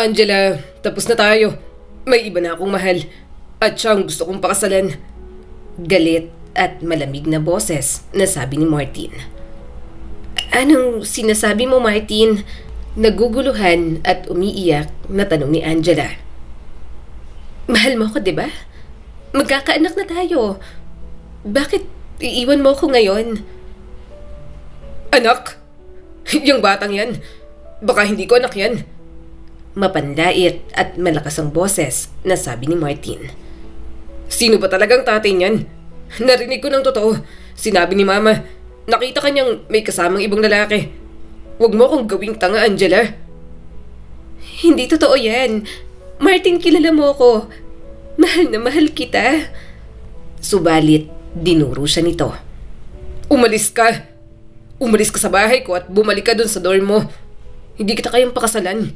Angela, tapos na tayo. May iba na akong mahal. At siya ang gusto kong pakasalan. Galit at malamig na boses na sabi ni Martin. Anong sinasabi mo, Martin? Naguguluhan at umiiyak na tanong ni Angela. Mahal mo ko, diba? Magkakaanak na tayo. Bakit iiwan mo ko ngayon? Anak? Yung batang yan. Baka hindi ko anak yan. Mapanlait at malakas ang boses na sabi ni Martin. Sino ba talagang tatay niyan? Narinig ko ng totoo. Sinabi ni Mama, nakita ka niyang may kasamang ibang lalaki. Huwag mo akong gawing tanga, Angela. Hindi totoo yan. Martin, kilala mo ko. Mahal na mahal kita. Subalit, dinuro siya nito. Umalis ka. Umalis ka sa bahay ko at bumalik ka dun sa dorm mo. Hindi kita kayang pakasalan.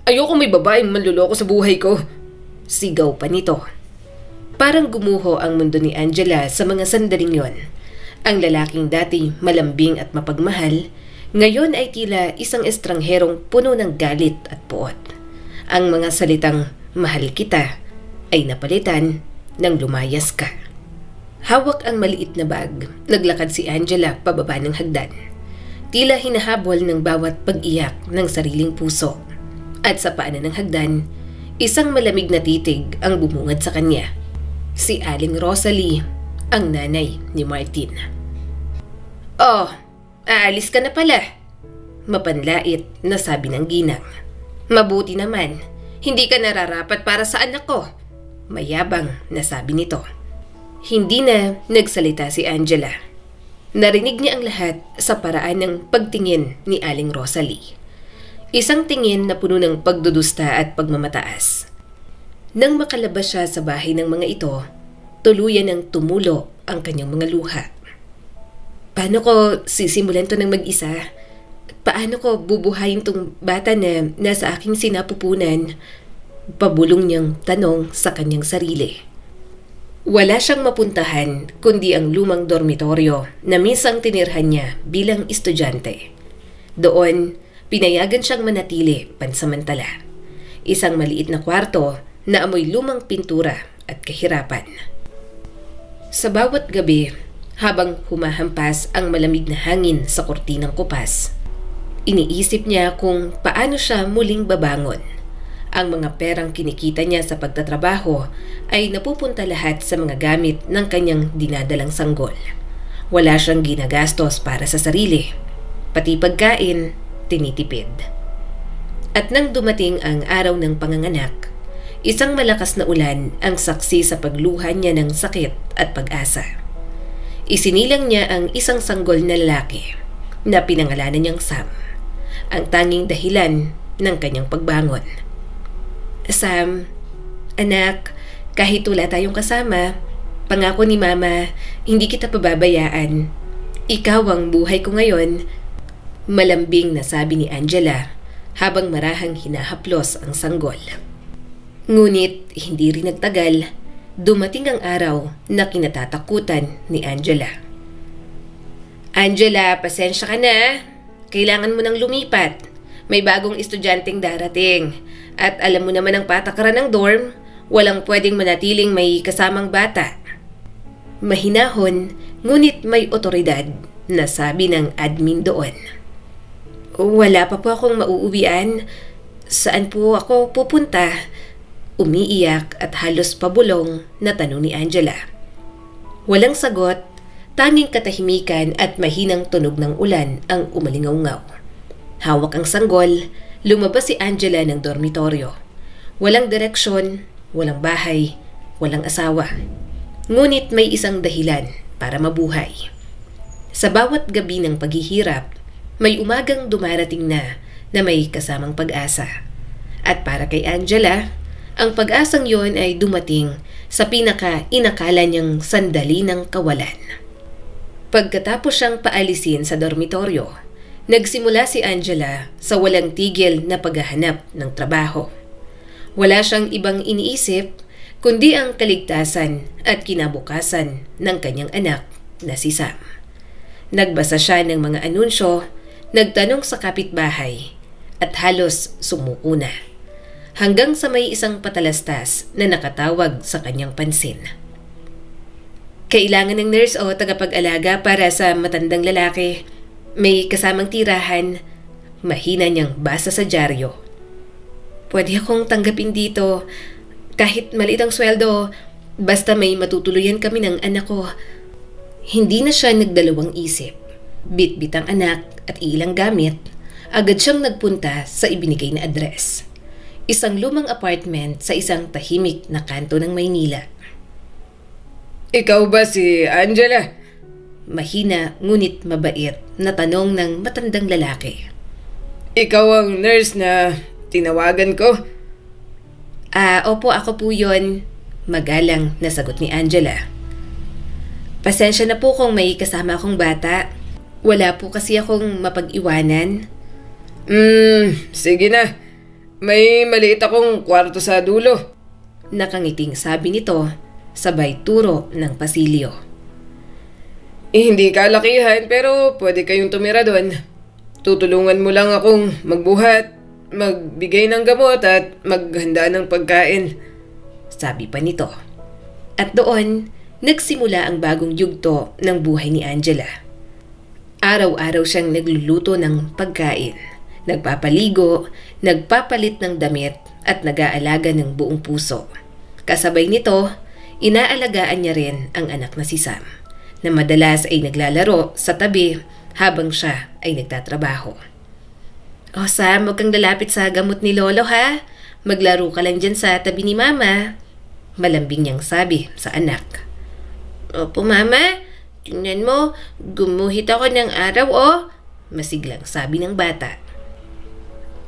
Ayoko may babaeng manluloko sa buhay ko. Sigaw pa nito. Parang gumuho ang mundo ni Angela sa mga sandaling yon. Ang lalaking dati malambing at mapagmahal, ngayon ay tila isang estrangherong puno ng galit at puot. Ang mga salitang mahal kita ay napalitan ng lumayas ka. Hawak ang maliit na bag, naglakad si Angela pababa ng hagdan. Tila hinahabol ng bawat pag-iyak ng sariling puso. At sa paanan ng hagdan, isang malamig na titig ang bumungad sa kanya. Si Aling Rosalie, ang nanay ni Martin. Oh, aalis ka na pala. Mapanlait na sabi ng ginang. Mabuti naman, hindi ka nararapat para sa anak ko. Mayabang na sabi nito. Hindi na nagsalita si Angela. Narinig niya ang lahat sa paraan ng pagtingin ni Aling Rosalie. Isang tingin na puno ng pagdudusta at pagmamataas. Nang makalabas siya sa bahay ng mga ito, tuluyan ng tumulo ang kanyang mga luha. Paano ko sisimulan to ng mag-isa? Paano ko bubuhayin tong bata na nasa aking sinapupunan? Pabulong niyang tanong sa kanyang sarili. Wala siyang mapuntahan kundi ang lumang dormitoryo na minsang tinirhan niya bilang estudyante. Doon, pinayagan siyang manatili pansamantala. Isang maliit na kwarto na amoy lumang pintura at kahirapan. Sa bawat gabi, habang humahampas ang malamig na hangin sa kortinang kupas, iniisip niya kung paano siya muling babangon. Ang mga perang kinikita niya sa pagtatrabaho ay napupunta lahat sa mga gamit ng kanyang dinadalang sanggol. Wala siyang ginagastos para sa sarili. Pati pagkain, tinitipid. At nang dumating ang araw ng panganganak, isang malakas na ulan ang saksi sa pagluha niya ng sakit at pag-asa. Isinilang niya ang isang sanggol na lalaki na pinangalanan niyang Sam, ang tanging dahilan ng kanyang pagbangon. Sam, anak, kahit wala tayong kasama, pangako ni Mama, hindi kita pababayaan. Ikaw ang buhay ko ngayon. Malambing na sabi ni Angela habang marahang hinahaplos ang sanggol. Ngunit hindi rin nagtagal, dumating ang araw na kinatatakutan ni Angela. Angela, pasensya ka na. Kailangan mo nang lumipat. May bagong estudyanteng darating. At alam mo naman ang patakaran ng dorm, walang pwedeng manatiling may kasamang bata. Mahinahon, ngunit may otoridad na sabi ng admin doon. Wala pa po akong mauuwian. Saan po ako pupunta? Umiiyak at halos pabulong na tanong ni Angela. Walang sagot, tanging katahimikan at mahinang tunog ng ulan ang umalingaw-ngaw. Hawak ang sanggol, lumabas si Angela ng dormitoryo. Walang direksyon, walang bahay, walang asawa. Ngunit may isang dahilan para mabuhay. Sa bawat gabi ng paghihirap, may umagang dumarating na may kasamang pag-asa. At para kay Angela, ang pag-asang yon ay dumating sa pinaka-inakala niyang sandali ng kawalan. Pagkatapos siyang paalisin sa dormitoryo, nagsimula si Angela sa walang tigil na paghahanap ng trabaho. Wala siyang ibang iniisip kundi ang kaligtasan at kinabukasan ng kanyang anak na si Sam. Nagbasa siya ng mga anunsyo, nagtanong sa kapitbahay, at halos sumuko na. hanggang sa may isang patalastas na nakatawag sa kanyang pansin. Kailangan ng nurse o tagapag-alaga para sa matandang lalaki. May kasamang tirahan. Mahina niyang basa sa dyaryo. Pwede akong tanggapin dito. Kahit maliit ang sweldo, basta may matutuluyan kami ng anak ko. Hindi na siya nagdalawang isip. Bit-bit ang anak at ilang gamit. Agad siyang nagpunta sa ibinigay na address. Isang lumang apartment sa isang tahimik na kanto ng Maynila. Ikaw ba si Angela? Mahina ngunit mabait na tanong ng matandang lalaki. Ikaw ang nurse na tinawagan ko? Opo, ako po yun. Magalang na sagot ni Angela. Pasensya na po kung may kasama akong bata. Wala po kasi akong mapag-iwanan. Sige na. May maliit akong kwarto sa dulo. Nakangiting sabi nito, sabay turo ng pasilyo. Hindi kalakihan pero pwede kayong tumira doon. Tutulungan mo lang akong magbuhat, magbigay ng gamot at maghanda ng pagkain. Sabi pa nito. At doon, nagsimula ang bagong yugto ng buhay ni Angela. Araw-araw siyang nagluluto ng pagkain, nagpapaligo, nagpapalit ng damit at nag-aalaga ng buong puso. Kasabay nito, inaalagaan niya rin ang anak na si Sam, na madalas ay naglalaro sa tabi habang siya ay nagtatrabaho. "Oh Sam, huwag kang lalapit sa gamot ni Lolo ha. Maglaro ka lang dyan sa tabi ni Mama," malambing niyang sabi sa anak. "Opo Mama, tingnan mo, gumuhit ako ng araw oh," masiglang sabi ng bata.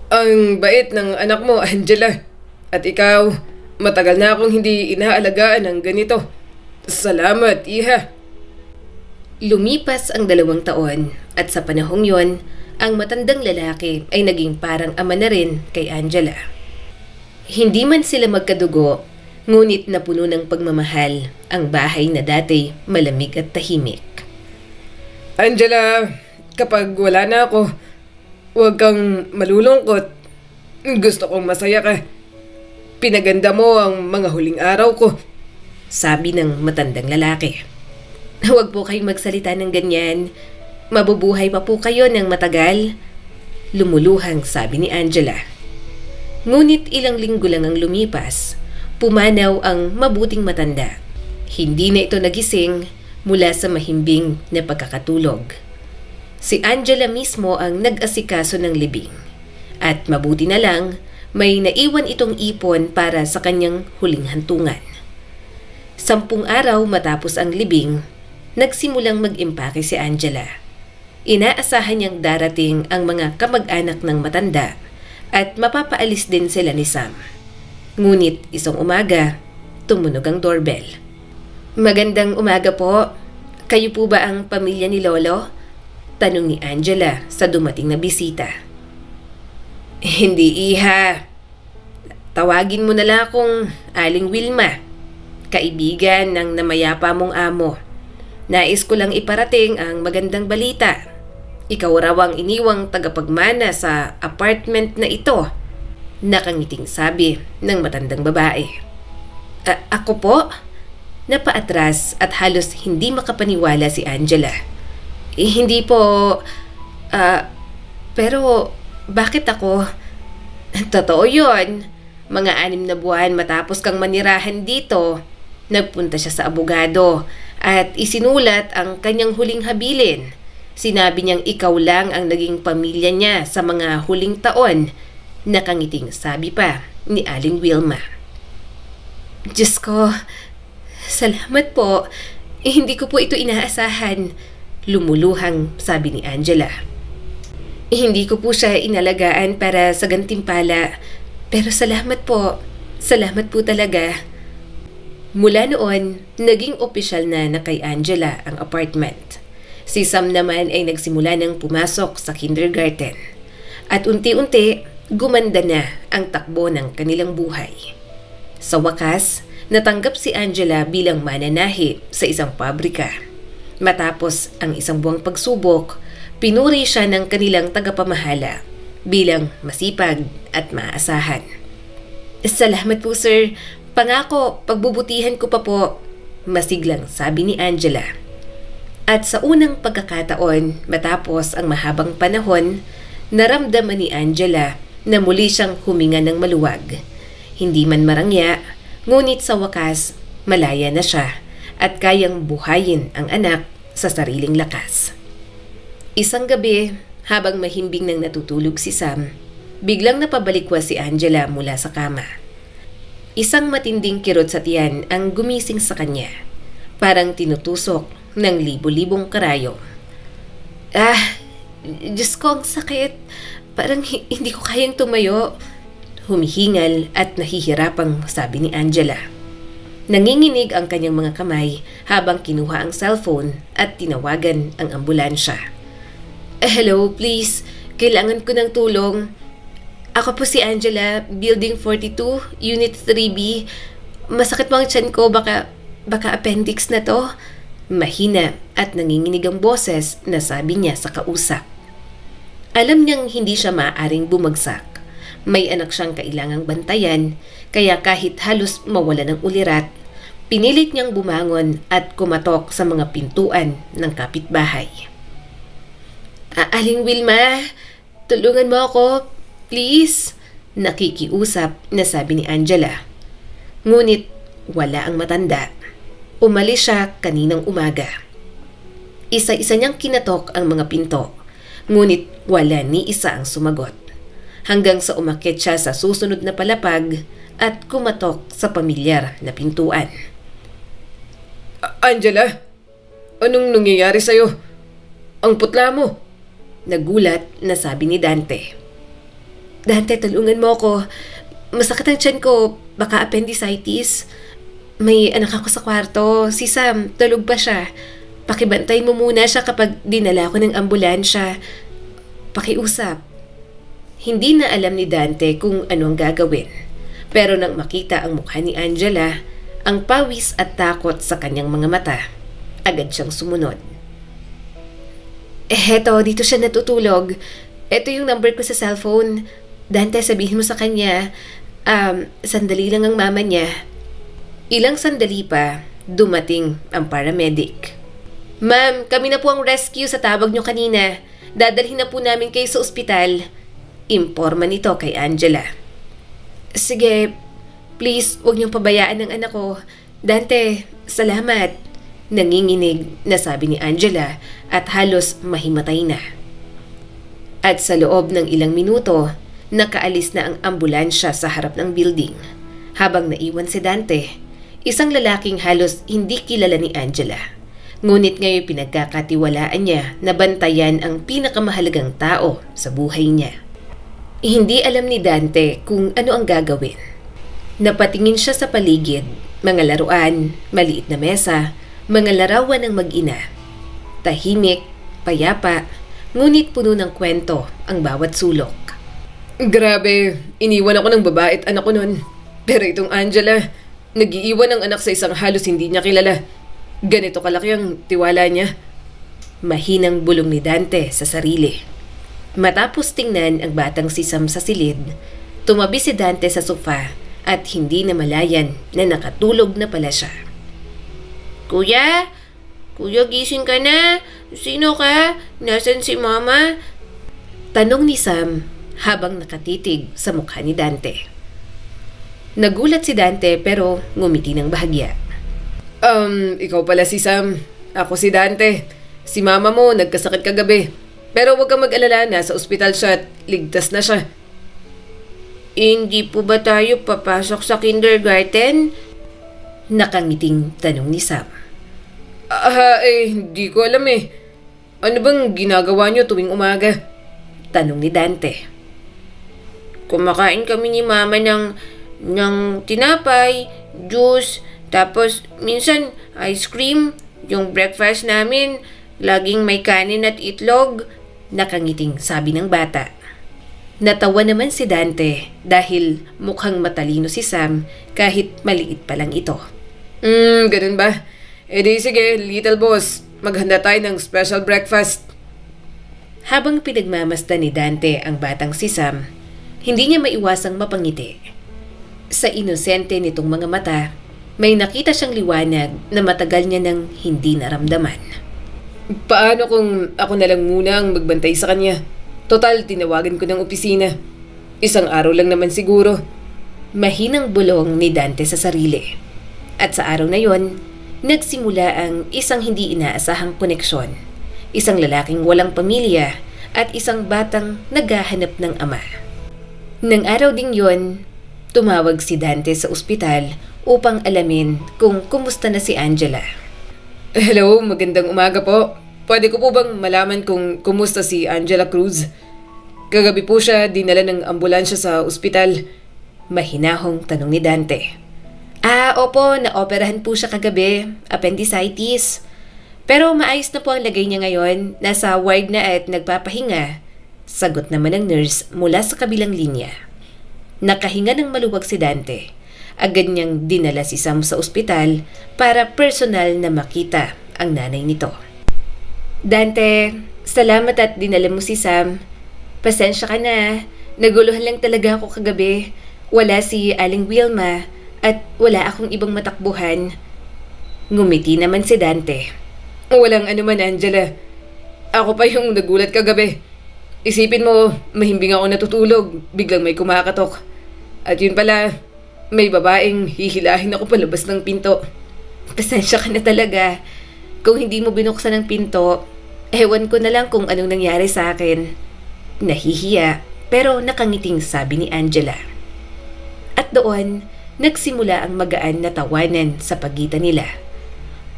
Ang bait ng anak mo, Angela. At ikaw, matagal na akong hindi inaalagaan ng ganito. Salamat, Iha. Lumipas ang 2 taon at sa panahong yon, ang matandang lalaki ay naging parang ama na rin kay Angela. Hindi man sila magkadugo, ngunit napuno ng pagmamahal ang bahay na dati malamig at tahimik. Angela, kapag wala na ako, huwag kang malulungkot. Gusto kong masaya ka. Pinaganda mo ang mga huling araw ko. Sabi ng matandang lalaki. "Huwag po kayong magsalita ng ganyan. Mabubuhay pa po kayo ng matagal." Lumuluhang sabi ni Angela. Ngunit ilang linggo lang ang lumipas, pumanaw ang mabuting matanda. Hindi na ito nagising mula sa mahimbing na pagkakatulog. Si Angela mismo ang nag-asikaso ng libing. At mabuti na lang, may naiwan itong ipon para sa kanyang huling hantungan. 10 araw matapos ang libing, nagsimulang mag-impake si Angela. Inaasahan niyang darating ang mga kamag-anak ng matanda at mapapaalis din sila ni Sam. Ngunit isang umaga, tumunog ang doorbell. "Magandang umaga po. Kayo po ba ang pamilya ni Lolo?" Tanong ni Angela sa dumating na bisita. "Hindi, Iha. Tawagin mo na lang akong Aling Wilma, kaibigan ng namayapa mong amo. Nais ko lang iparating ang magandang balita. Ikaw raw ang iniwang tagapagmana sa apartment na ito." Nakangiting sabi ng matandang babae. Ako po?" Napaatras at halos hindi makapaniwala si Angela. Hindi po, pero bakit ako?" "Totoo yun. Mga 6 na buwan matapos kang manirahan dito, nagpunta siya sa abogado at isinulat ang kanyang huling habilin. Sinabi niyang ikaw lang ang naging pamilya niya sa mga huling taon." Nakangiting sabi pa ni Aling Wilma. "Diyos ko, salamat po. Hindi ko po ito inaasahan." Lumuluhang sabi ni Angela. "Hindi ko po siya inalagaan para sa gantimpala. Pero salamat po. Salamat po talaga." Mula noon, naging opisyal na kay Angela ang apartment. Si Sam naman ay nagsimula ng pumasok sa kindergarten. At unti-unti, gumanda na ang takbo ng kanilang buhay. Sa wakas, natanggap si Angela bilang mananahi sa isang pabrika. Matapos ang 1 buwang pagsubok, pinuri siya ng kanilang tagapamahala bilang masipag at maasahan. Salamat po sir. Pangako, pagbubutihan ko pa po. Masiglang sabi ni Angela. At sa unang pagkakataon, matapos ang mahabang panahon, naramdaman ni Angela na muli siyang huminga ng maluwag. Hindi man marangya, ngunit sa wakas, malaya na siya at kayang buhayin ang anak sa sariling lakas. Isang gabi, habang mahimbing nang natutulog si Sam, biglang napabalikwas si Angela mula sa kama. Isang matinding kirot sa tiyan ang gumising sa kanya, parang tinutusok ng libo-libong karayo. Diyos ko, ang sakit. Parang hindi ko kayang tumayo. Humihingal at nahihirapang sabi ni Angela. Nanginginig ang kanyang mga kamay habang kinuha ang cellphone at tinawagan ang ambulansya. Hello, please. Kailangan ko ng tulong. Ako po si Angela, Building 42, Unit 3B. Masakit mo ang tiyan ko, baka appendix na to. Mahina at nanginginig ang boses na sabi niya sa kausap. Alam niyang hindi siya maaaring bumagsak. May anak siyang kailangang bantayan, kaya kahit halos mawala ng ulirat, pinilit niyang bumangon at kumatok sa mga pintuan ng kapitbahay. Aling Wilma, tulungan mo ako, please. Nakikiusap na sabi ni Angela. Ngunit wala ang matanda. Umalis siya kaninang umaga. Isa-isa niyang kinatok ang mga pinto, ngunit wala ni isa ang sumagot. Hanggang sa umakyat siya sa susunod na palapag at kumatok sa pamilyar na pintuan. Angela, anong nangyayari sa'yo? Ang putla mo. Nagulat na sabi ni Dante. Dante, tulungan mo ako. Masakit ang tiyan ko, baka appendicitis. May anak ako sa kwarto. Si Sam, tulog pa siya. Pakibantay mo muna siya kapag dinala ko ng ambulansya. Pakiusap. Hindi na alam ni Dante kung ano ang gagawin. Pero nang makita ang mukha ni Angela, ang pawis at takot sa kanyang mga mata, agad siyang sumunod. Heto, dito siya natutulog. Ito yung number ko sa cellphone. Dante, sabihin mo sa kanya, sandali lang ang mama niya. Ilang sandali pa, dumating ang paramedic. Ma'am, kami na po ang rescue sa tawag niyo kanina. Dadalhin na po namin kayo sa ospital. Imporma nito kay Angela. Sige, please, huwag niyong pabayaan ang anak ko. Dante, salamat. Nanginginig na sabi ni Angela at halos mahimatay na. At sa loob ng ilang minuto, nakaalis na ang ambulansya sa harap ng building. Habang naiwan si Dante, isang lalaking halos hindi kilala ni Angela. Ngunit ngayon pinagkakatiwalaan niya na bantayan ang pinakamahalagang tao sa buhay niya. Hindi alam ni Dante kung ano ang gagawin. Napatingin siya sa paligid, mga laruan, maliit na mesa, mga larawan ng mag-ina. Tahimik, payapa, ngunit puno ng kwento ang bawat sulok. Grabe, iniwan ako ng babae at anak ko nun. Pero itong Angela, nag-iiwan ng anak sa isang halos hindi niya kilala. Ganito kalaki ang tiwala niya. Mahinang bulong ni Dante sa sarili. Matapos tingnan ang batang si Sam sa silid, tumabi si Dante sa sofa at hindi na malayan na nakatulog na pala siya. Kuya? Kuya, gising ka na? Sino ka? Nasaan si Mama? Tanong ni Sam habang nakatitig sa mukha ni Dante. Nagulat si Dante pero ngumiti ng bahagya. Ikaw pala si Sam. Ako si Dante. Si Mama mo nagkasakit kagabi. Pero huwag kang mag-alala, nasa ospital siya at ligtas na siya. Hindi po ba tayo papasok sa kindergarten? Nakangiting tanong ni Sam. Hindi ko alam eh. Ano bang ginagawa niyo tuwing umaga? Tanong ni Dante. Kumakain kami ni Mama ng tinapay, juice, tapos minsan ice cream. Yung breakfast namin, laging may kanin at itlog. Nakangiting sabi ng bata. Natawa naman si Dante dahil mukhang matalino si Sam kahit maliit pa lang ito. Ganun ba? Di sige, little boss. Maghanda tayo ng special breakfast. Habang pinagmamasdan ni Dante ang batang si Sam, hindi niya maiwasang mapangiti. Sa inosente nitong mga mata, may nakita siyang liwanag na matagal niya nang hindi naramdaman. Paano kung ako na lang muna ang magbantay sa kanya? Total, tinawagan ko ng opisina. Isang araw lang naman siguro. Mahinang bulong ni Dante sa sarili. At sa araw na yon, nagsimula ang isang hindi inaasahang koneksyon. Isang lalaking walang pamilya at isang batang naghahanap ng ama. Nang araw ding yon, tumawag si Dante sa ospital upang alamin kung kumusta na si Angela. Hello, magandang umaga po. Pwede ko po bang malaman kung kumusta si Angela Cruz? Kagabi po siya dinala ng ambulansya sa ospital. Mahinahong tanong ni Dante. Opo, naoperahan po siya kagabi. Appendicitis. Pero maayos na po ang lagay niya ngayon. Nasa ward na at nagpapahinga. Sagot naman ng nurse mula sa kabilang linya. Nakahinga ng maluwag si Dante. Agad niyang dinala si Sam sa ospital para personal na makita ang nanay nito. Dante, salamat at dinala mo si Sam. Pasensya ka na. Naguluhan lang talaga ako kagabi. Wala si Aling Wilma at wala akong ibang matakbuhan. Ngumiti naman si Dante. Walang anuman, Angela. Ako pa yung nagulat kagabi. Isipin mo, mahimbing ako natutulog. Biglang may kumakatok. At yun pala, may babaeng hihilahin ako palabas ng pinto. Pasensya ka na talaga. Kung hindi mo binuksan ang pinto, ewan ko na lang kung anong nangyari sa akin. Nahihiya pero nakangiting sabi ni Angela. At doon, nagsimula ang magaan na tawanan sa pagitan nila.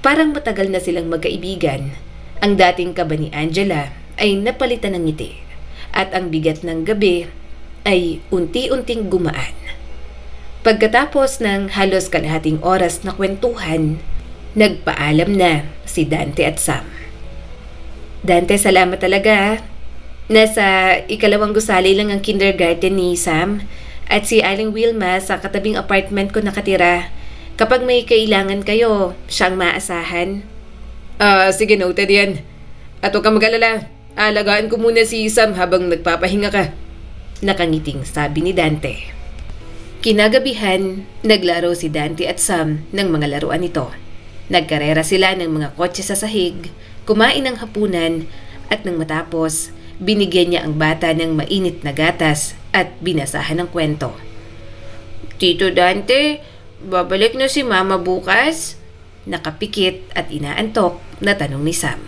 Parang matagal na silang magkaibigan. Ang dating kaba ni Angela ay napalitan ng ngiti at ang bigat ng gabi ay unti-unting gumaan. Pagkatapos ng halos kalahating oras na kwentuhan, nagpaalam na si Dante at Sam. Dante, salamat talaga. Nasa ikalawang gusali lang ang kindergarten ni Sam at si Aling Wilma sa katabing apartment ko nakatira. Kapag may kailangan kayo, siyang maasahan. Sige, noted yan. At huwag kang mag-alala. Alagaan ko muna si Sam habang nagpapahinga ka. Nakangiting sabi ni Dante. Kinagabihan, naglaro si Dante at Sam ng mga laruan nito. Nagkarera sila ng mga kotse sa sahig, kumain ng hapunan at nang matapos, binigyan niya ang bata ng mainit na gatas at binasahan ng kwento. Tito Dante, babalik na si Mama bukas? Nakapikit at inaantok na tanong ni Sam.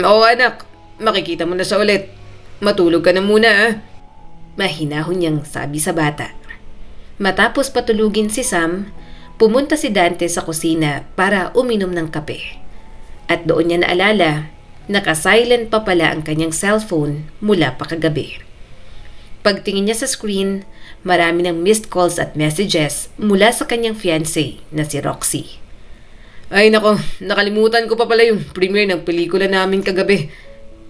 Oo anak, makikita mo na siya ulit. Matulog ka na muna Mahinahon niyang sabi sa bata. Matapos patulugin si Sam, pumunta si Dante sa kusina para uminom ng kape. At doon niya naalala, naka-silent pa pala ang kanyang cellphone mula pa kagabi. Pagtingin niya sa screen, marami ng missed calls at messages mula sa kanyang fiancé na si Roxy. Ay nako, nakalimutan ko pa pala yung premiere ng pelikula namin kagabi.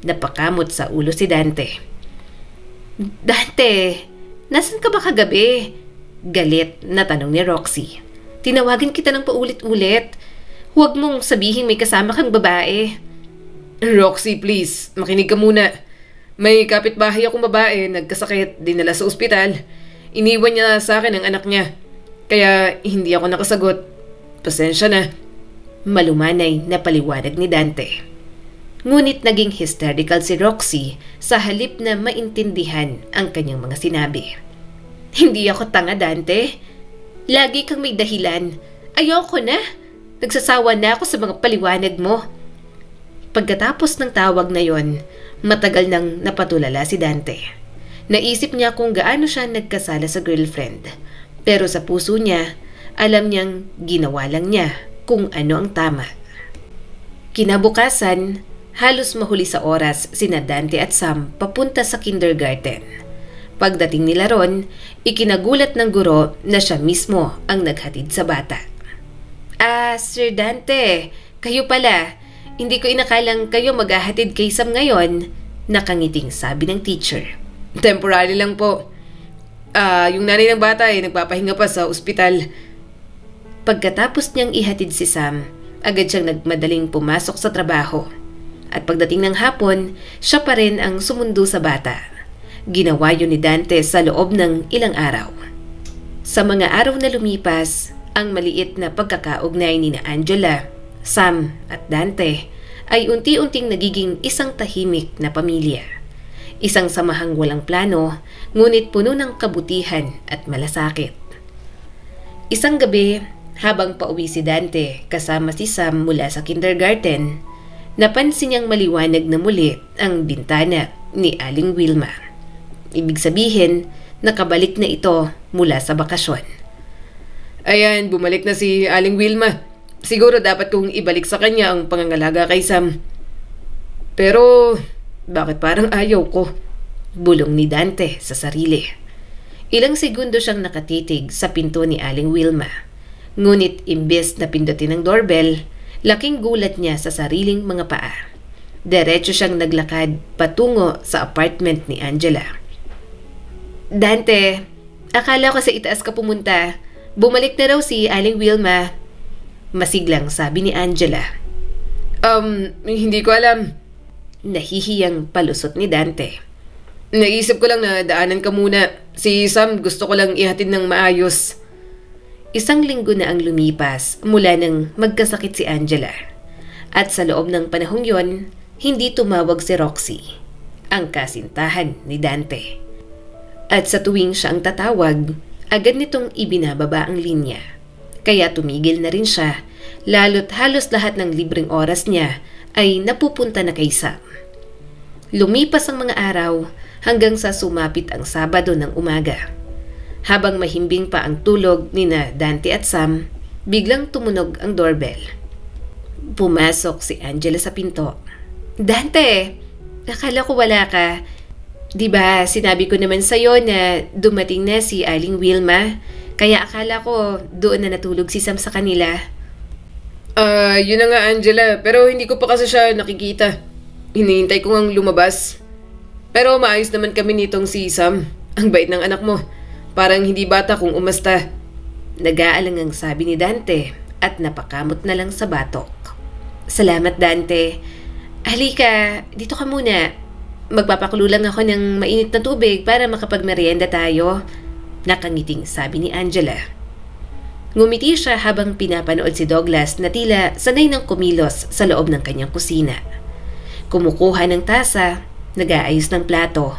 Napakamot sa ulo si Dante. Dante, nasan ka ba kagabi? Galit na tanong ni Roxy. Tinawagan kita ng paulit-ulit. Huwag mong sabihin may kasama kang babae. Roxy, please, makinig ka muna. May kapitbahay akong babae, nagkasakit, dinala sa ospital. Iniwan niya sa akin ang anak niya. Kaya hindi ako nakasagot. Pasensya na. Malumanay na paliwanag ni Dante. Ngunit naging hysterical si Roxy sa halip na maintindihan ang kanyang mga sinabi. Hindi ako tanga, Dante. Lagi kang may dahilan. Ayoko na. Nagsasawa na ako sa mga paliwanag mo. Pagkatapos ng tawag na yon, matagal nang napatulala si Dante. Naisip niya kung gaano siya nagkasala sa girlfriend. Pero sa puso niya, alam niyang ginawa lang niya kung ano ang tama. Kinabukasan, halos mahuli sa oras sina Dante at Sam papunta sa kindergarten. Pagdating nila ron, ikinagulat ng guro na siya mismo ang naghatid sa bata. Sir Dante, kayo pala. Hindi ko inakalang kayo maghahatid kay Sam ngayon, nakangiting sabi ng teacher. Temporary lang po. Yung nanay ng bata ay nagpapahinga pa sa ospital. Pagkatapos niyang ihatid si Sam, agad siyang nagmadaling pumasok sa trabaho. At pagdating ng hapon, siya pa rin ang sumundo sa bata. Ginawa yun ni Dante sa loob ng ilang araw. Sa mga araw na lumipas, ang maliit na pagkakaugnay ni Angela, Sam at Dante ay unti-unting nagiging isang tahimik na pamilya. Isang samahang walang plano, ngunit puno ng kabutihan at malasakit. Isang gabi, habang pauwi si Dante kasama si Sam mula sa kindergarten, napansin niyang maliwanag na muli ang bintana ni Aling Wilma. Ibig sabihin, nakabalik na ito mula sa bakasyon. Ayan, bumalik na si Aling Wilma. Siguro dapat kong ibalik sa kanya ang pangangalaga kay Sam. Pero, bakit parang ayaw ko? Bulong ni Dante sa sarili. Ilang segundo siyang nakatitig sa pinto ni Aling Wilma. Ngunit imbes na pindutin ang doorbell, laking gulat niya sa sariling mga paa. Diretso siyang naglakad patungo sa apartment ni Angela. Dante, akala ko sa itaas ka pumunta. Bumalik na raw si Aling Wilma. Masiglang sabi ni Angela. Hindi ko alam. Nahihiyang palusot ni Dante. Naisip ko lang na daanan ka muna. Si Sam gusto ko lang ihatid ng maayos. Isang linggo na ang lumipas mula nang magkasakit si Angela. At sa loob ng panahong yon, hindi tumawag si Roxy, ang kasintahan ni Dante. At sa tuwing siya ang tatawag, agad nitong ibinababa ang linya. Kaya tumigil na rin siya, lalo't halos lahat ng libreng oras niya ay napupunta na kay Sam. Lumipas ang mga araw hanggang sa sumapit ang Sabado ng umaga. Habang mahimbing pa ang tulog ni na Dante at Sam, biglang tumunog ang doorbell. Pumasok si Angela sa pinto. Dante, akala ko wala ka. Diba sinabi ko naman sa'yo na dumating na si Aling Wilma, kaya akala ko doon na natulog si Sam sa kanila. Yun na nga Angela, pero hindi ko pa kasi siya nakikita. Hinihintay ko ngang lumabas. Pero maayos naman kami nitong si Sam. Ang bait ng anak mo. Parang hindi bata kung umasta. Nag-aalangang sabi ni Dante at napakamot na lang sa batok. Salamat Dante. Halika, dito ka muna. Magpapakulo lang ako ng mainit na tubig para makapagmerienda tayo. Nakangiting sabi ni Angela. Ngumiti siya habang pinapanood si Douglas na tila sanay ng kumilos sa loob ng kanyang kusina. Kumukuha ng tasa, nag-aayos ng plato,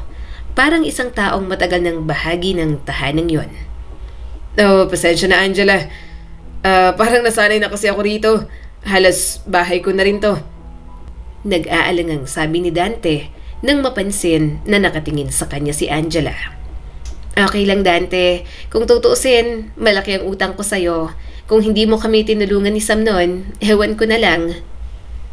parang isang taong matagal ng bahagi ng tahanang yon. Pasensya na Angela. Parang nasanay na kasi ako rito. Halos bahay ko na rin to. Nag-aalangang sabi ni Dante nang mapansin na nakatingin sa kanya si Angela. Okay lang Dante, kung tutuusin, malaki ang utang ko sa'yo. Kung hindi mo kami tinulungan ni Sam noon, ewan ko na lang.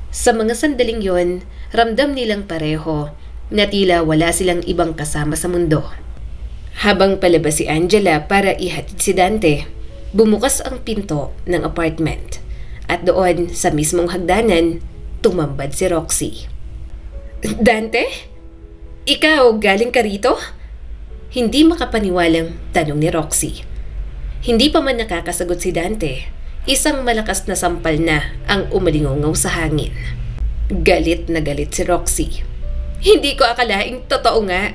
Sa mga sandaling yon, ramdam nilang pareho na tila wala silang ibang kasama sa mundo. Habang palabas si Angela para ihatid si Dante, bumukas ang pinto ng apartment at doon sa mismong hagdanan, tumambad si Roxy. Dante? Ikaw galing ka rito? Hindi makapaniwalang tanong ni Roxy. Hindi pa man nakakasagot si Dante, isang malakas na sampal na ang umalingongaw sa hangin. Galit na galit si Roxy. Hindi ko akalaing totoo nga.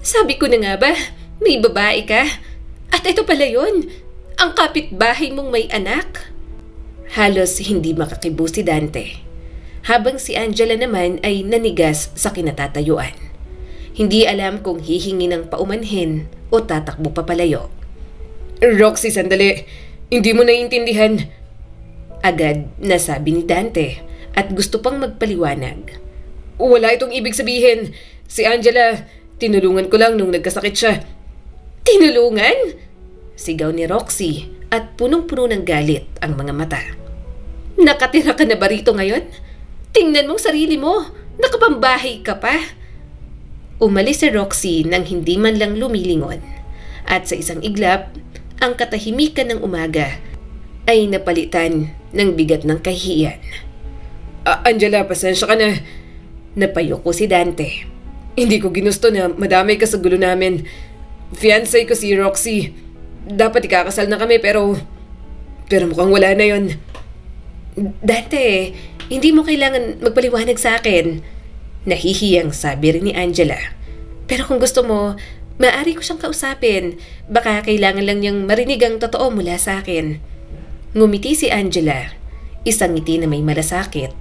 Sabi ko na nga ba, may babae ka? At ito pala yun, ang kapitbahay mong may anak. Halos hindi makakibo si Dante, habang si Angela naman ay nanigas sa kinatatayuan. Hindi alam kung hihingi ng paumanhin o tatakbo papalayo. Roxy, sandali. Hindi mo naiintindihan. Agad nasabi ni Dante at gusto pang magpaliwanag. Wala itong ibig sabihin. Si Angela, tinulungan ko lang nung nagkasakit siya. Tinulungan? Sigaw ni Roxy at punong-puno ng galit ang mga mata. Nakatira ka na ba rito ngayon? Tingnan mong sarili mo. Nakapambahay ka pa. Umalis si Roxy nang hindi man lang lumilingon. At sa isang iglap, ang katahimikan ng umaga ay napalitan ng bigat ng kahihiyan. Angela, pasensya ka na. Napayoko si Dante. Hindi ko ginusto na madamay ka sa gulo namin. Fiancé ko si Roxy. Dapat ikakasal na kami pero mukhang wala na yon. Dante, hindi mo kailangan magpaliwanag sa akin. Nahihiyang sabi rin ni Angela. Pero kung gusto mo, Maaari ko siyang kausapin. Baka kailangan lang niyang marinig ang totoo mula sa akin. Ngumiti si Angela. Isang ngiti na may malasakit.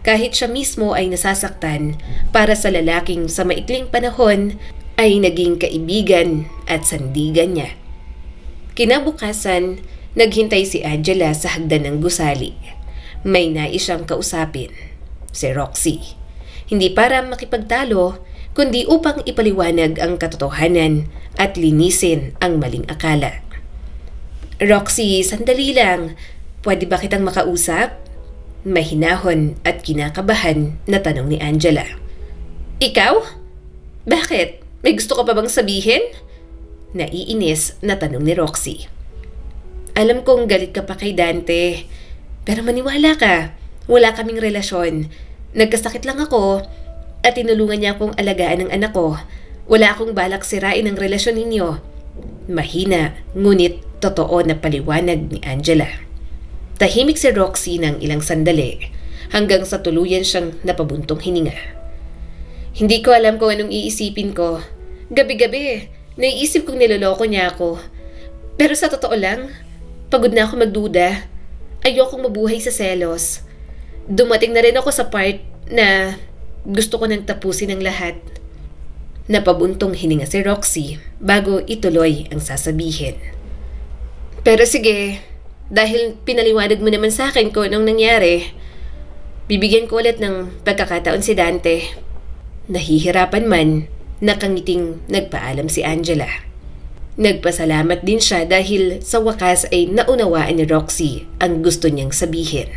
Kahit siya mismo ay nasasaktan para sa lalaking sa maikling panahon ay naging kaibigan at sandigan niya. Kinabukasan, naghintay si Angela sa hagdan ng gusali. May nais siyang kausapin, si Roxy. Hindi para makipagtalo, kundi upang ipaliwanag ang katotohanan at linisin ang maling akala. Roxy, sandali lang. Pwede ba kitang makausap? Mahinahon at kinakabahan na tanong ni Angela. Ikaw? Bakit? May gusto ka pa bang sabihin? Naiinis na tanong ni Roxy. Alam kong galit ka pa kay Dante, pero maniwala ka, wala kaming relasyon. Nagkasakit lang ako at tinulungan niya akong alagaan ng anak ko. Wala akong balak sirain ang relasyon ninyo. Mahina, ngunit totoo na paliwanag ni Angela. Tahimik si Roxy ng ilang sandali hanggang sa tuluyan siyang napabuntong hininga. Hindi ko alam kung anong iisipin ko. Gabi-gabi, naiisip kong niloloko niya ako. Pero sa totoo lang, pagod na ako magduda. Ayokong mabuhay sa selos. Dumating na rin ako sa part na gusto ko nang tapusin ang lahat. Napabuntong hininga si Roxy bago ituloy ang sasabihin. Pero sige, dahil pinaliwanag mo naman sa akin kung anong nangyari, bibigyan ko ulit ng pagkakataon si Dante. Nahihirapan man, nakangiting nagpaalam si Angela. Nagpasalamat din siya dahil sa wakas ay naunawaan ni Roxy ang gusto niyang sabihin.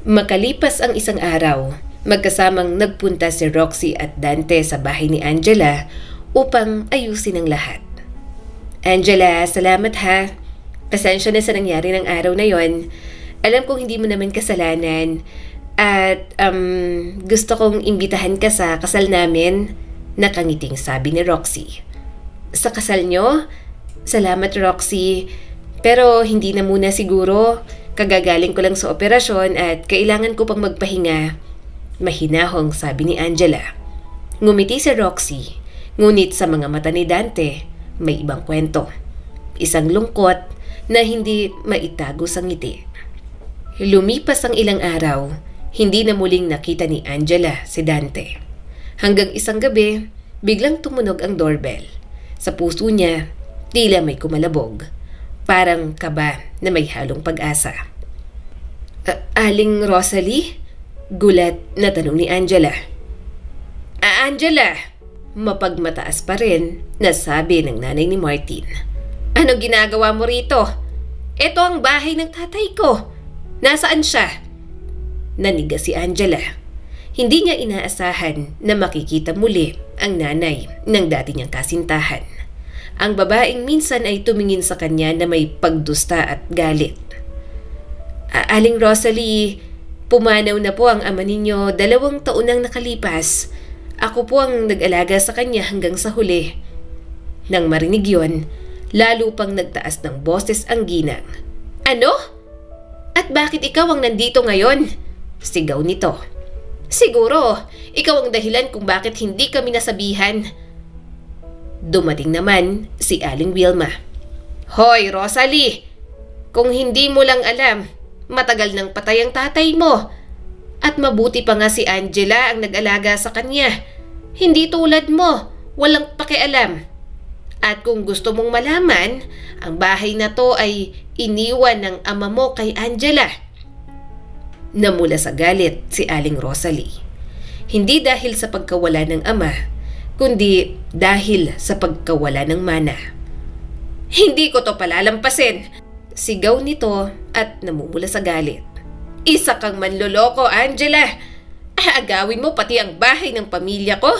Makalipas ang isang araw, magkasamang nagpunta si Roxy at Dante sa bahay ni Angela upang ayusin ang lahat. Angela, salamat ha. Pasensya na sa nangyari ng araw na yon. Alam kong hindi mo naman kasalanan at gusto kong imbitahan ka sa kasal namin, nakangiting sabi ni Roxy. Sa kasal nyo? Salamat Roxy, pero hindi na muna siguro. Kagagaling ko lang sa operasyon at kailangan ko pang magpahinga. Mahinahong sabi ni Angela. Ngumiti si Roxy, ngunit sa mga mata ni Dante, may ibang kwento. Isang lungkot na hindi maitago sa ngiti. Lumipas ang ilang araw, hindi na muling nakita ni Angela si Dante. Hanggang isang gabi, biglang tumunog ang doorbell. Sa puso niya, tila may kumalabog. Parang kaba na may halong pag-asa. Aling Rosalie? Gulat na tanong ni Angela. Angela! Mapagmataas pa rin na sabi ng nanay ni Martin. Anong ginagawa mo rito? Ito ang bahay ng tatay ko. Nasaan siya? Naniga si Angela. Hindi niya inaasahan na makikita muli ang nanay ng dati niyang kasintahan. Ang babaeng minsan ay tumingin sa kanya na may pagdusta at galit. Aling Rosalie, pumanaw na po ang ama ninyo 2 taon nang nakalipas. Ako po ang nag-alaga sa kanya hanggang sa huli. Nang marinig yon, lalo pang nagtaas ng boses ang ginang. Ano? At bakit ikaw ang nandito ngayon? Sigaw nito. Siguro, ikaw ang dahilan kung bakit hindi kami nasabihan. Dumating naman si Aling Wilma. Hoy, Rosalie! Kung hindi mo lang alam, matagal nang patay ang tatay mo. At mabuti pa nga si Angela ang nag-alaga sa kanya. Hindi tulad mo, walang pakialam. At kung gusto mong malaman, ang bahay na to ay iniwan ng ama mo kay Angela. Namula sa galit si Aling Rosalie. Hindi dahil sa pagkawala ng ama, kundi dahil sa pagkawala ng mana. Hindi ko to palalampasin! Sigaw nito at namumula sa galit. Isa kang manloloko, Angela! Aagawin mo pati ang bahay ng pamilya ko?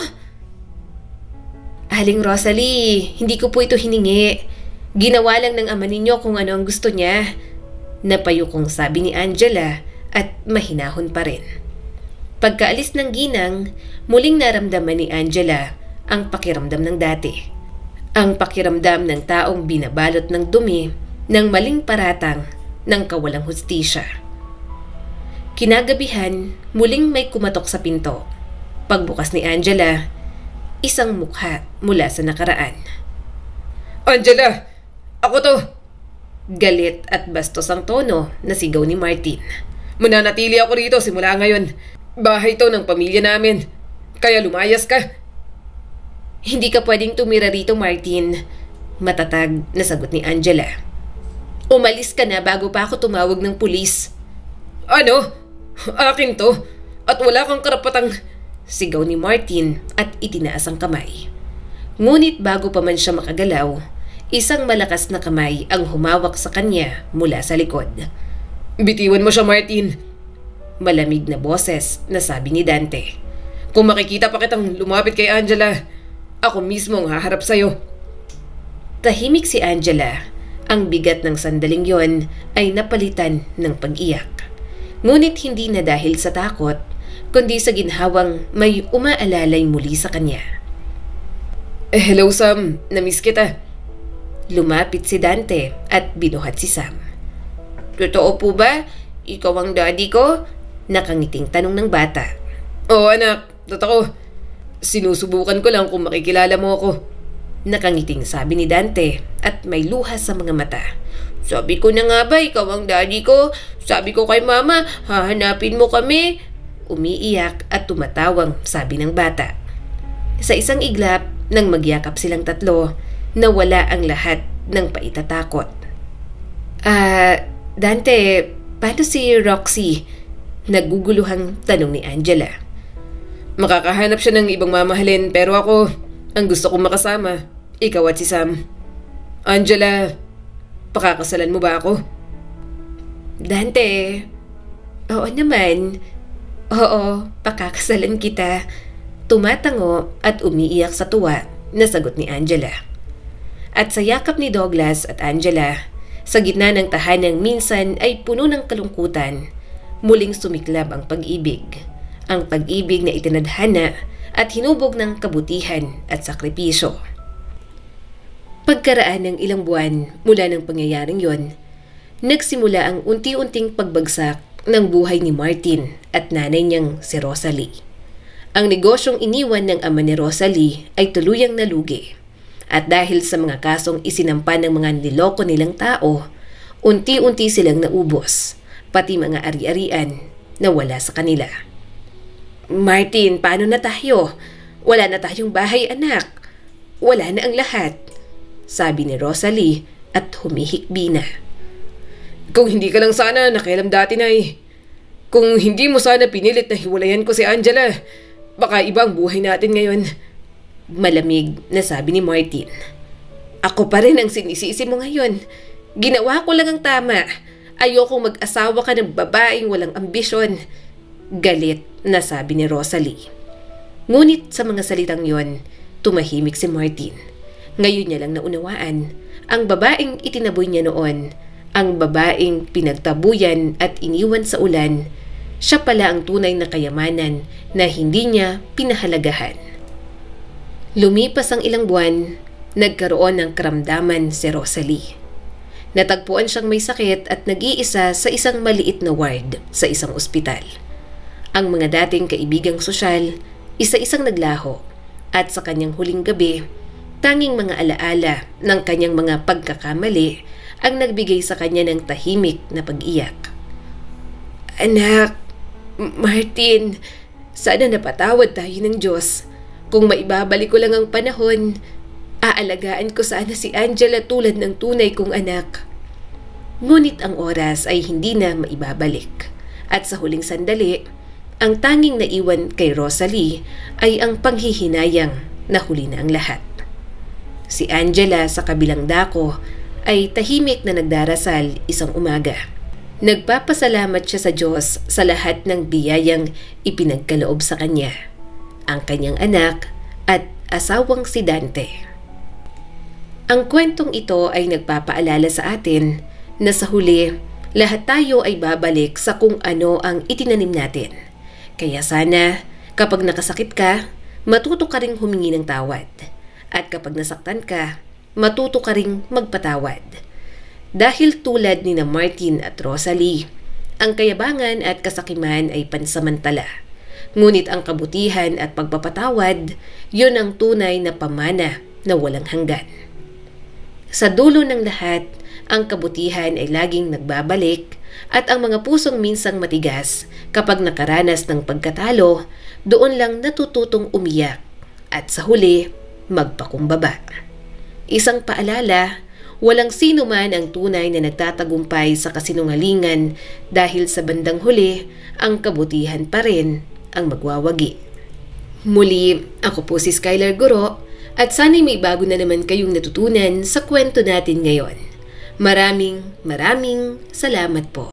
Aling Rosalie, hindi ko po ito hiningi. Ginawa lang ng ama ninyo kung ano ang gusto niya. Napayukong sabi ni Angela at mahinahon pa rin. Pagkaalis ng ginang, muling naramdaman ni Angela ang pakiramdam ng dati. Ang pakiramdam ng taong binabalot ng dumi, ng maling paratang, ng kawalang hustisya. Kinagabihan, muling may kumatok sa pinto. Pagbukas ni Angela, isang mukha mula sa nakaraan. Angela! Ako to! Galit at bastos ang tono na sigaw ni Martin. Mananatili ako rito simula ngayon. Bahay to ng pamilya namin. Kaya lumayas ka. Hindi ka pwedeng tumira rito, Martin. Matatag na sagot ni Angela. Umalis ka na bago pa ako tumawag ng pulis. Ano? Akin to. At wala kang karapatang... Sigaw ni Martin at itinaas ang kamay. Ngunit bago pa man siya makagalaw, isang malakas na kamay ang humawak sa kanya mula sa likod. Bitiwan mo siya, Martin. Malamig na boses na sabi ni Dante. Kung makikita pa kitang lumapit kay Angela, ako mismo ang haharap sa'yo. Tahimik si Angela. Ang bigat ng sandaling yon ay napalitan ng pag-iyak. Ngunit hindi na dahil sa takot, kundi sa ginhawang may umaalalay muli sa kanya. Hello, Sam. Namiss kita. Lumapit si Dante at binuhat si Sam. Totoo po ba? Ikaw ang daddy ko? Nakangiting tanong ng bata. Oo, anak. Totoo. Sinusubukan ko lang kung makikilala mo ako. Nakangiting sabi ni Dante at may luha sa mga mata. Sabi ko na nga ba, ikaw ang daddy ko? Sabi ko kay mama, hahanapin mo kami. Umiiyak at tumatawang sabi ng bata. Sa isang iglap, nang magyakap silang tatlo, nawala ang lahat ng paitatakot. Dante, paano si Roxy? Naguguluhang tanong ni Angela. Makakahanap siya ng ibang mamahalin pero ako, ang gusto kong makasama, ikaw at si Sam. Angela, pakakasalan mo ba ako? Dante, oo naman. Oo, pakakasalan kita. Tumatango at umiiyak sa tuwa na sagot ni Angela. At sa yakap ni Douglas at Angela, sa gitna ng tahanang minsan ay puno ng kalungkutan, muling sumiklab ang pag-ibig. Ang pag-ibig na itinadhana at hinubog ng kabutihan at sakripisyo. Pagkaraan ng ilang buwan mula ng pangyayaring yon, nagsimula ang unti-unting pagbagsak ng buhay ni Martin at nanay niyang si Rosalie. Ang negosyong iniwan ng ama ni Rosalie ay tuluyang nalugi. At dahil sa mga kasong isinampa ng mga niloko nilang tao, unti-unti silang naubos, pati mga ari-arian na wala sa kanila. Martin, paano na tayo? Wala na tayong bahay, anak. Wala na ang lahat, sabi ni Rosalie at humihikbi na. Kung hindi ka lang sana nakialam dati, Nay. Kung hindi mo sana pinilit na hiwalayan ko si Angela, baka iba ang buhay natin ngayon. Malamig na sabi ni Martin. Ako pa rin ang sinisisi mo ngayon. Ginawa ko lang ang tama. Ayokong mag-asawa ka ng babaeng walang ambisyon. Galit na sabi ni Rosalie. Ngunit sa mga salitang yon, tumahimik si Martin. Ngayon niya lang naunawaan ang babaeng itinaboy niya noon, ang babaeng pinagtabuyan at iniwan sa ulan. Siya pala ang tunay na kayamanan na hindi niya pinahalagahan. Lumipas ang ilang buwan, nagkaroon ng karamdaman si Rosalie. Natagpuan siyang may sakit at nag-iisa sa isang maliit na ward sa isang ospital. Ang mga dating kaibigang sosyal, isa-isang naglaho at sa kanyang huling gabi, tanging mga alaala ng kanyang mga pagkakamali ang nagbigay sa kanya ng tahimik na pag-iyak. Anak, Martin, sana napatawad tayo ng Diyos. Kung maibabalik ko lang ang panahon, aalagaan ko sana si Angela tulad ng tunay kong anak. Ngunit ang oras ay hindi na maibabalik. At sa huling sandali, ang tanging naiwan kay Rosalie ay ang panghihinayang na huli na ang lahat. Si Angela sa kabilang dako ay tahimik na nagdarasal isang umaga. Nagpapasalamat siya sa Diyos sa lahat ng biyayang ipinagkaloob sa kanya, ang kanyang anak at asawang si Dante. Ang kwentong ito ay nagpapaalala sa atin na sa huli, lahat tayo ay babalik sa kung ano ang itinanim natin. Kaya sana, kapag nakasakit ka, matuto ka ring humingi ng tawad. At kapag nasaktan ka, matuto ka ring magpatawad. Dahil tulad ni na Martin at Rosalie, ang kayabangan at kasakiman ay pansamantala. Ngunit ang kabutihan at pagpapatawad, yun ang tunay na pamana na walang hanggan. Sa dulo ng lahat, ang kabutihan ay laging nagbabalik at ang mga pusong minsang matigas kapag nakaranas ng pagkatalo, doon lang natututong umiyak at sa huli, magpakumbaba. Isang paalala, walang sino man ang tunay na nagtatagumpay sa kasinungalingan dahil sa bandang huli, ang kabutihan pa rin ang magwawagi. Muli, ako po si Skylar Guro at sana'y may bago na naman kayong natutunan sa kwento natin ngayon. Maraming salamat po.